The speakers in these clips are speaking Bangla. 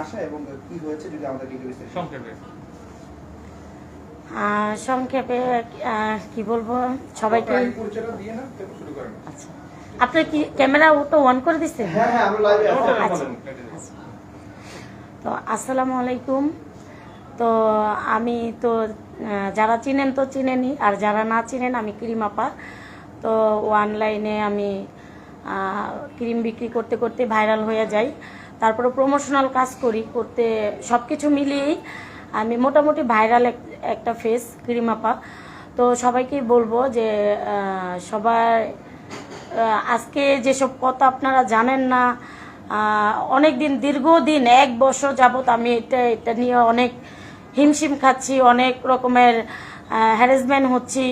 আসা এবং কি হয়েছে যদি আমাদেরকে একটু বিস্তারিত সংক্ষেপে সংক্ষেপে কি বলবো সবাইকে। পরিচয়টা দিয়ে না তারপর শুরু করেন। আচ্ছা, আপনার কি ক্যামেরা ওটা অন করে দিচ্ছেন? হ্যাঁ হ্যাঁ আমরা লাইভে আছি। আচ্ছা। তো আসসালামু আলাইকুম। তো আমি তো যারা চিনেন তো চিনেনি, আর যারা না চিনেন আমি ক্রিম আপা। তো অনলাইনে আমি ক্রিম বিক্রি করতে করতে ভাইরাল হয়ে যাই, তারপরে প্রমোশনাল কাজ করি, করতে সব কিছু মিলিয়েই আমি মোটামুটি ভাইরাল একটা ফেস ক্রিম আপা। তো সবাইকেই বলবো যে সবাই আজকে যেসব কথা আপনারা জানেন না, অনেক দিন দীর্ঘদিন 1 বছর যাবত আমি এটা নিয়ে অনেক হিমশিম খাচ্ছি, অনেক রকমের হ্যারাসমেন্ট হচ্ছি।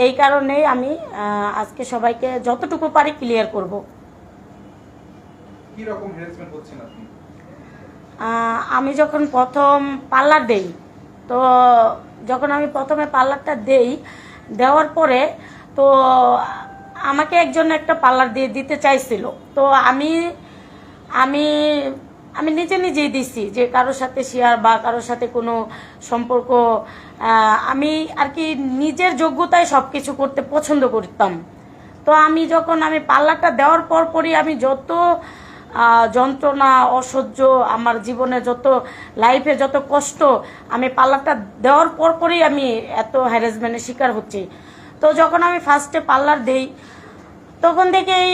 এই কারণেই আমি আজকে সবাইকে যতটুকু পারি ক্লিয়ার করব। কি রকম হ্যারাসমেন্ট হচ্ছেন আপনি? আমি যখন প্রথম পার্লার দেই, তো যখন আমি প্রথমে পার্লারটা দেওয়ার পরে তো আমাকে একজন একটা পার্লার দিয়ে দিতে চাইছিল। তো আমি আমি আমি নিজেই দিছি, যে কারোর সাথে শেয়ার বা কারোর সাথে কোনো সম্পর্ক, আমি আর কি নিজের যোগ্যতায় সব কিছু করতে পছন্দ করতাম। তো আমি পার্লারটা দেওয়ার পরই আমি যত যন্ত্রণা অসহ্য, আমার জীবনে যত লাইফে যত কষ্ট, আমি পার্লারটা দেওয়ার পরই আমি এত হ্যারাসমেন্টের শিকার হচ্ছি। তো যখন আমি ফার্স্টে পার্লার দেই তখন থেকেই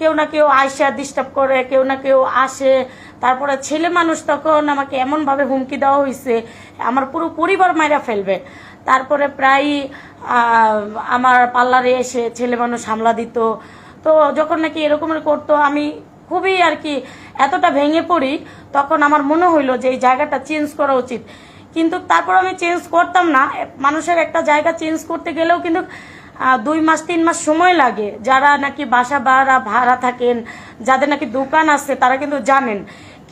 কেউ না কেউ আইসা ডিস্টার্ব করে, কেউ না কেউ আসে। তারপরে ছেলে মানুষ, তখন আমাকে এমনভাবে হুমকি দেওয়া হয়েছে আমার পুরো পরিবার মাইরা ফেলবে। তারপরে প্রায় আমার পার্লারে এসে ছেলে মানুষ হামলা দিত। তো যখন নাকি এরকমের করতো, আমি খুবই আর কি এতটা ভেঙে পড়ি, তখন আমার মনে হইলো যে এই জায়গাটা চেঞ্জ করা উচিত। কিন্তু তারপর আমি চেঞ্জ করতাম না। মানুষের একটা জায়গা চেঞ্জ করতে গেলেও কিন্তু 2 মাস 3 মাস সময় লাগে। যারা নাকি বাসা ভাড়া থাকেন, যাদের নাকি দোকান আছে, তারা কিন্তু জানেন।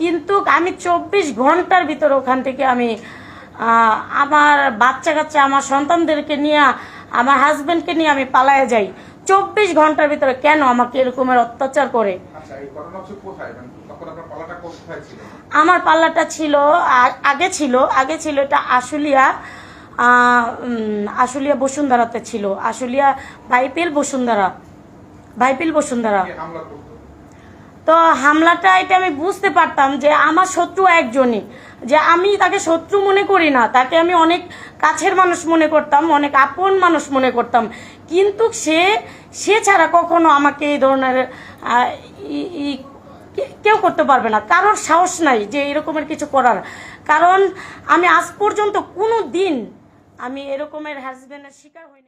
কিন্তু আমি 24 ঘন্টার ভিতরে ওখান থেকে আমি আমার বাচ্চা কাচ্চা, আমার সন্তানদেরকে নিয়ে, আমার হাজবেন্ডকে নিয়ে আমি পালায়ে যাই 24 ঘন্টার ভিতরে। কেন আমাকে এরকমের অত্যাচার করে? আমার পার্লারটা ছিল আগে ছিল এটা আশুলিয়া বসুন্ধরাতে ছিল, আশুলিয়া ভাইপিএল বসুন্ধরা। তো হামলাটা এটা আমি বুঝতে পারতাম যে আমার শত্রু একজনই, যে আমি তাকে শত্রু মনে করি না, তাকে আমি অনেক কাছের মানুষ মনে করতাম, অনেক আপন মানুষ মনে করতাম। কিন্তু সে ছাড়া কখনো আমাকে এই ধরনের কেউ করতে পারবে না, কারোর সাহস নাই যে এরকমের কিছু করার। কারণ আমি আজ পর্যন্ত কোনো দিন আমি এরকমের হ্যারাসমেন্টের শিকার হইনি।